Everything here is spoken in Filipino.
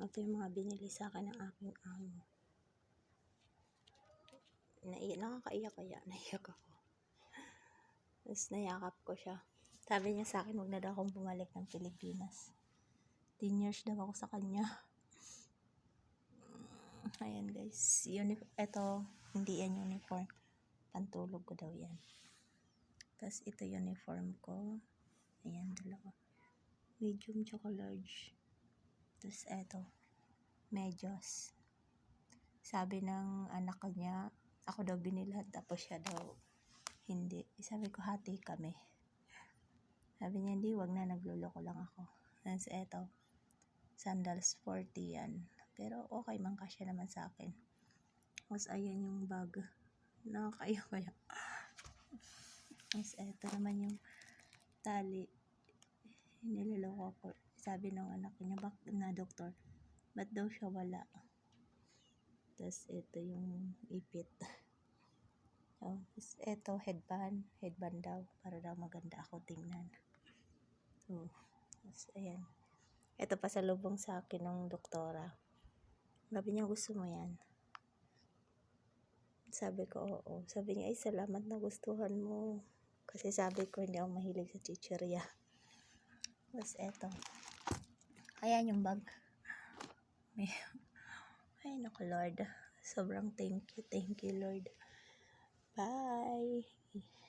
Ito yung mga binili sa akin ng aking amo. Nakakaiyak kaya. Naiyak ako. Tapos nayakap ko siya. Sabi niya sa akin, huwag na daw akong bumalik ng Pilipinas. 10 years daw ako sa kanya. Ayan guys. Ito, hindi yan uniform. Pantulog ko daw yan. Tapos ito uniform ko. Ayan, dalawa. Medium tsaka large. Tapos ito, medyas. Sabi ng anak ko niya, ako daw binilhan, tapos siya daw hindi. Sabi ko, hati kami. Sabi niya, hindi, wag na, nagluloko lang ako. Tapos ito, sandals 40 yan. Pero okay man, kasya naman sa akin. Tapos ayan yung bag. Nakakaiyak kaya. Tapos ito naman yung tali. Niloloko ko. Sabi ng anak niya, na doktor, ba't daw siya wala? Tapos ito yung ipit. Tapos ito headband daw, para daw maganda ako tingnan. Tapos ayan. Ito pa sa lubong sa akin ng doktora. Sabi niya, gusto mo yan? Sabi ko, oo. Sabi niya, ay salamat na gustuhan mo. Kasi sabi ko, hindi ako mahilig sa chichirya. Tapos eto. Ayan yung bag. Ay, naku Lord. Sobrang thank you Lord. Bye!